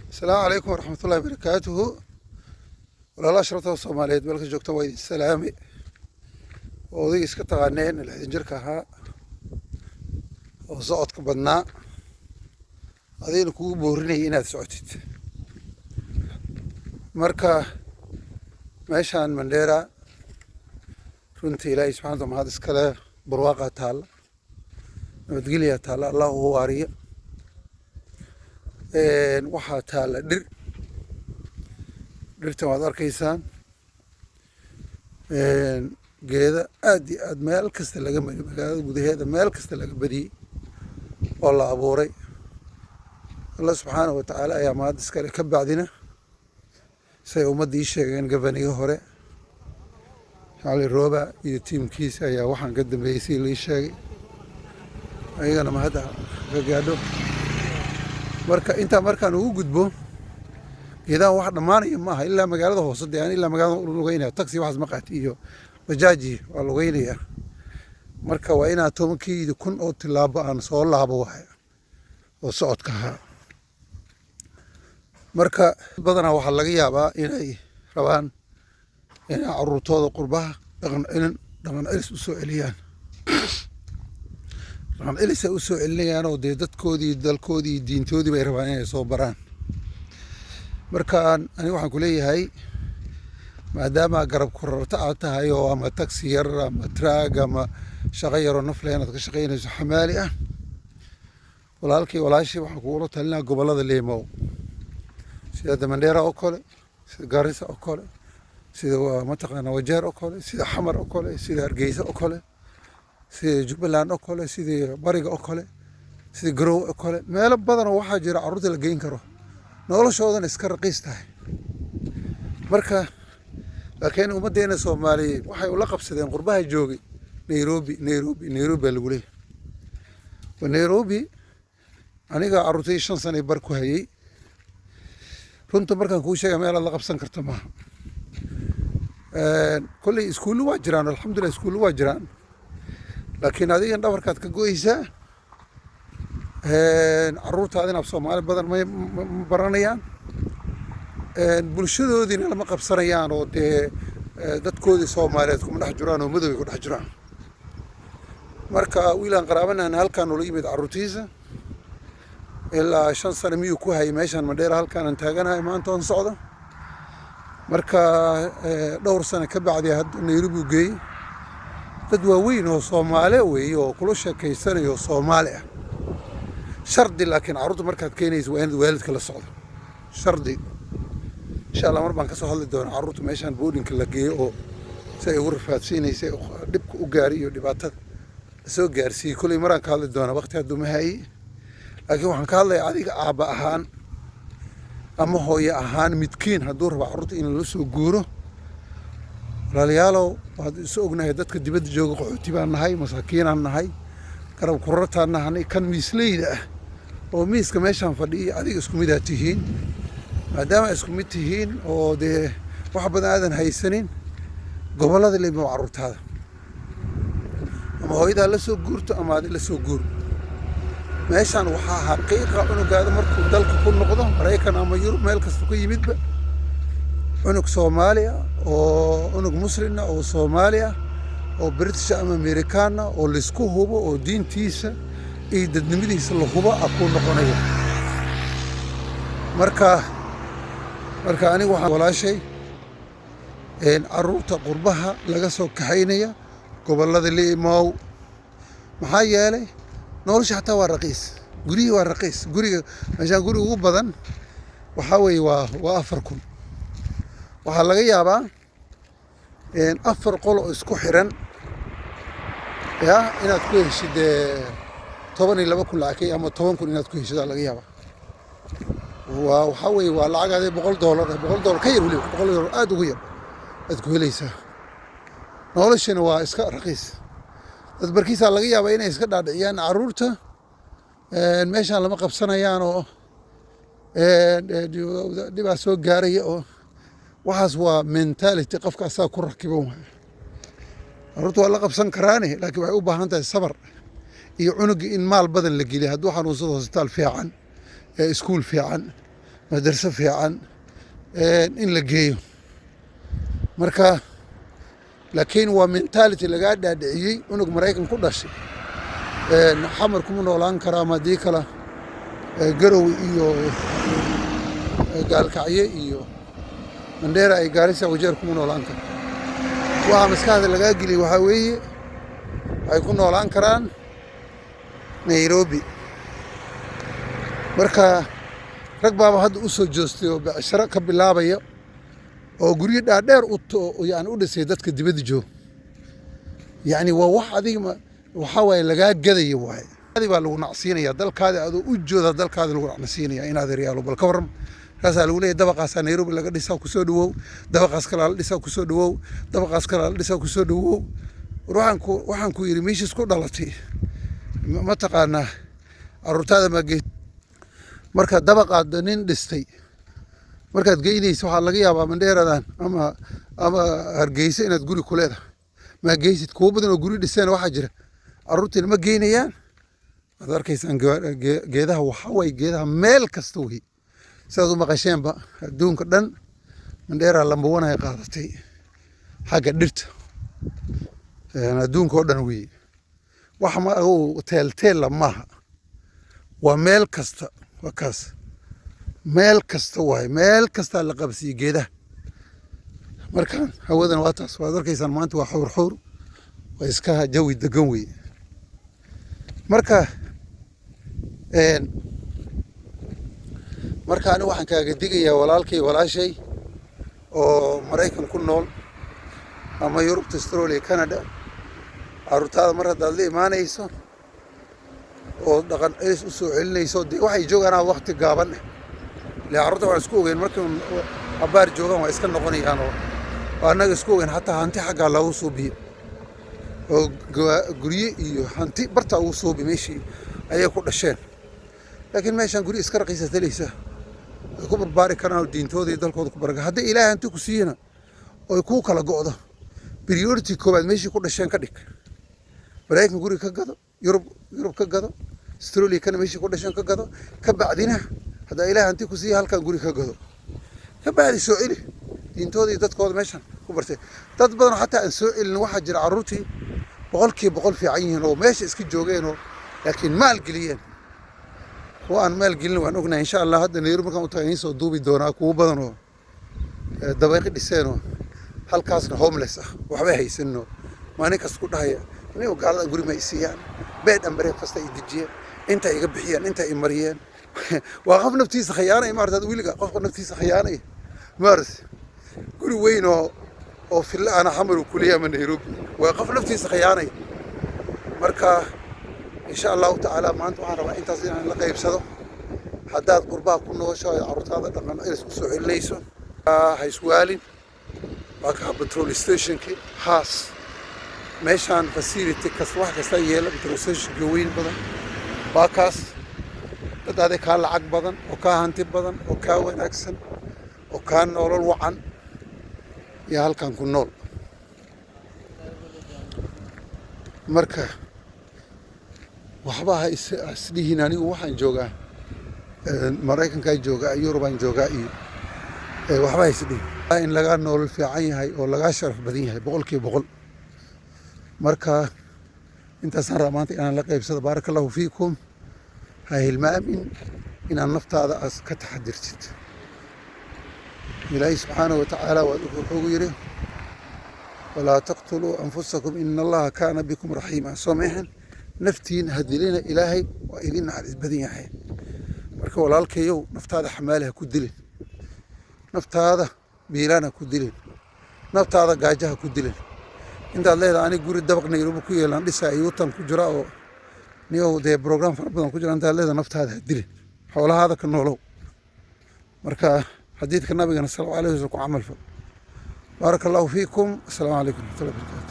السلام عليكم ورحمة الله وبركاته. ولا شرطة الصومالية بلك جوكتا ويد السلامي وذي اسكت غانين اللي جركها وصوت كبدنا هذه نكو بورني إنها سعتت مركا ماشان منديرا runtii ilaahay subxaana wa mahad iskale barwaaqa taalla nabadgelya taalla allah ugu waariyo waxaa taalla dhirtan waad arkaysaan geeda aad iyo aad meel kasta laga mariyo magaalada gudaheeda meel kasta laga badiyey oo la abuuray allah subxaana wa tacaala ayaa mahad iskale ka bacdina say ummaddii sheegeen gabaniga hore علي روبا يتيم كيس أي واحد قدم بيسي لي شيء أي أنا ما هذا قاعدو مركا أنت مركا نوجد بو إذا واحد ما ما إلا مقالة هو صدق يعني إلا مقالة لغينة تاكسي واحد مقاتيه بجاجي واللغينة مركا وين تومكي يكون أو تلاب عن صور لعبه وصوت كها مركا بدنا واحد لقيه با إني روان يعني عروتوda qurbaha dhaqan celis u soo celiyaan dhaqan celis u soo celinayaan oo dadkoodii dalkoodii diintoodii bay rabaan inay soo baraan marka ani waxaan ku leeyahay maadaama garab ku rarta aad tahay oo ama taxi yar ama traag ama shaqo yar oo nafle inaad ka shaqaynayso xamaali ah walaalkii walaashii waxaan kuula talinaa gobollada Leemow sida Mandheera oo kale sida Garissa oo kale sida mataqaana wajeer oo kale sida xamar oo kale sida hargeysa oo kale sida jubbaland oo kale sida bariga oo kale sida garow oo kale meelo badan oo waxaa jira carruurta la geyn karo noloshoodana iska raqiis tahay marka laakiin ummadeena Soomaaliyeed waxay ula qabsadeen qurbaha joogay Nairobi lagu leeyahay wa Nairobi aniga carruurtay 5 sano bar ku hayay runta markaan kuu sheegay meel la qabsan karto maaha كل إسكول واجران الحمد لله إسكول واجران لكن هذه الدور كانت كجويسة عروت هذه نفسهم على بدل ما برانيان بلشدو دين لما قبصريان ودي دتكودي صوماليتكم من حجران ومدو يكون حجران مركا ويلان قرابنا أن هل كانوا ليمد عروتيزة إلا 5 سنة ميو كوهاي ماشان مدير هل كان انتاجنا ما أنتون صعدة marka dhowr sano ka bacdi Nairobi geey dad waaweyn oo Soomaali weey oo kula sheekaysanayo Soomaali ah shardi laakiin carruurta markaad keenayso waa in waalidka la socdo shardi insha Allah mar baan ka soo hadli doonaa carruurta meeshan boarding la geeyo oo say ugu rafaadsiinaysa dibka u gaariyo dhibaatada soo gaarsiin kulay maraan ka hadli doonaa waqti haduu ma hay laakiin waxaan ka hadlayaa adiga aaba ahaan ama hooyo ahaan midkiin hadduu rabo carruurta in la soo guuro walaalayaalow waad isu ognahay dadka dibadda jooga qaxooti baan nahay masaakiinaan nahay garab ku rartaan nahay kan miisleyda ah oo miiska meeshaan fadhiya adiga isku mid aad tihiin maadaama isku mid tihiin oo dee wax badan aadan haysanin gobollada Leemow carruurtaada ama hooyadaa la soo guurto ama aad la soo guuro meeshaan waxaa xaqiiqa unugaada markuu dalka ku noqdo Mareykan ama Yurub meel kasta ku yimidba unug Soomaaliya oo unug Muslim oo Soomaaliya oo British ama American oo la isku hubo oo diintiisa iyo dadnimadiisa la hubo ku noqonayo marka anigu waxaan walaashay carruurta qurbaha laga soo kaxaynaya gobollada Leemow maxaa yeelay nolosha xataa waa raqiis guriga waa raqiis guriga meeshaan guriga ugu badan waxa weeye waa 4,000 waxa laga yaabaa 4 qol oo isku xiran inaad ku heshid 12,000 lacag ama 10,000 inaad ku heshid laga yaabaa waxa weeye waa lacag $100 ka yar wali $100 aad ugu yar aad ku helaysaa noloshana waa iska raqiis dad barkiisa laga yaabaa inay iska dhaadhiciyaan carruurta meeshaan lama qabsanayaan oo dhibaa soo gaaraya oo waxaas waa mentality qofka asaga ku rakiban waay carruurta waa la qabsan karaane laakiin waxay u baahan tahay sabar iyo cunuga in maal badan la geliyo hadduu xanuunsado hospitaal fiican iskuul fiican madarso fiican in la geeyo. marka laakiin waa mentality lagaa dhaadhiciyey unug Maraykan ku dhashay xamar kuma noolaan karaa ama haddii kale garow iyo gaalkacye iyo Mandheera ay Gaarisa Wajeer kuma noolaan kara. waxa maskaxda lagaa geliyey waxaa weeye ay ku noolaan karaan Nairobi. marka rag baaba hadda u soo joostay oo becsharo ka bilaabaya oo guryo dhaadheer yani u dhisay dadka dibadda jooga. yani waa wax adiga waxa waaye lagaa gadaya waaye. adi baa lagu nacsiinaya dalkaada adoo u jooda dalkaada lagu nacsiinaya inaad riyaalo bal ka waran. kaasaa lagu leeyahay dabaqaasaa Nairobi laga dhisaa ku soo dhawow, dabaqaas kale la dhisaa ku soo dhawow, dabaqaas kale la dhisaa ku soo dhawow. waxaan ku yidhi meeshiis ku dhalatay ma taqaanaa carruurtaada ma geed. marka dabaqaad nin dhistay markaad geynayso waxaa laga yaabaa Mandheeradan ama Hargeysa inaad guri ku leedahay ma geysid. kuwo badan oo guri dhiseen waxaa jira carruurtiina ma geynayaan. waad arkaysaan geedaha waxa way geedaha meel kasta wey. sidaad u maqasheenba adduunka dhan Mandheera lamba wan ay qaadatay xagga dhirta adduunka oo dhan wey. wax ma teel maaha, waa meel kasta. waa kaas meel kasta waaye, meel kasta la qabsiiyey geedaha. marka hawadan waa taas waad arkaysaan maanta waa xuur waa iska jawi degan wey. marka ani waxaan kaaga digayaa walaalkay walaashay oo Maraykan ku nool ama Yurub, Australia, Canada. carruurtaada mar haddaad la imaanayso oo dhaqan celis u soo celinayso dee waxay joogaan waqti gaaban ilaa carruurta waan isku ogeyn markii abaar joogaan waa iska noqonayaan oo annaga isku ogeyn xataa hanti xaggaa loogu suubiyo oo gurye iyo hanti barta ugu suubi meeshii ayay ku dhasheen. laakiin meeshaan guri iska raqiisa talaysa ay ku barbaari karaan oo diintooda iyo dalkooda ku baraka. haddii ilaahay hanti ku siiyana oo kuu kala go'do priority koowaad meeshii ku dhasheen ka dhig. Maraykan guri ka gado, Yurub ka gado, Australia kana meeshii ku dhasheen ka gado. ka bacdina haddaa ilaahay hanti ku siiya halkan guri ka gado. ka bacdi soo celi diintooda iyo dadkooda meeshan ku bartay. dad badan xataa aan soo celin waxaa jira carruurtii 100% fiican yihiin oo meesha iska joogeen oo laakiin maal geliyeen. kuwa aan maal gelin waan ognahay insha Allah hadda Nairobi markaan u tagay soo duubi doonaa kuwa badan oo dabaqi dhiseen oo halkaasna homeless waxba haysan oo maalin kasta ku dhahaya inay gaalada guri ma isiiyaan bed and breakfast ay dijiyeen inta iga bixiyaan inta ay mariyeen. waa qof naftiisa khiyaanay maartad wiilga qof naftiisa khiyaanay maartad guri weyn oo filla ana xamar ku leeyahay Nairobi waa qof naftiisa khiyaanay. marka insha Allah ta'ala maanta waxaan rabaa intaas inaan la qaybsado. haddaad qurbaa ku nooshahay carruurtaada dhaqan celis u soo celinayso ha iswaalin. waa ka petrol stationki haas meeshaan facility kasta wax kasta yeela petrol stationki weyn badan waa kaas. dad adeeg kaa lacag badan oo kaa hanti badan oo kaa wanaagsan oo kaa nolol wacan iyo halkan ku nool. marka waxba ha isdhihin anigu waxaan joogaa Maraykankaan joogaa Yurubaan joogaa iyo waxba ha isdhihin in lagaa nolol fiican yahay oo lagaa sharaf badan yahay 100%. marka intaasaan rabaa maanta inaan la qaybsado. baarakallahu fiikum. ha hilmaamin inaan naftaada ka taxadirtid. ilaahay subxaanahu watacaala wuxuu yidhi walaa taqtuluu anfusakum ina allaha kaana bikum raxiima. soo maahan naftiin hadilina ilaahay waa idin naxariis badan yahay. marka walaalkayow naftaada xamaalaha ku dilin, naftaada biilaana ku dilin, naftaada gaajaha ku dilin. intaad leedahay aniga guri dabaq Nairobi ku yeelan dhisaa iyo tan ku jira oo niyow dee program fara badan ku jira intaad leedahay naftaada ha dilin, xoolahaada ka noolow. marka xadiidka nabigana sallallahu alayhi wasallam ku camal fal. barakallahu fiikum. assalaamu calaykum warahmatullahi wabarakatuh.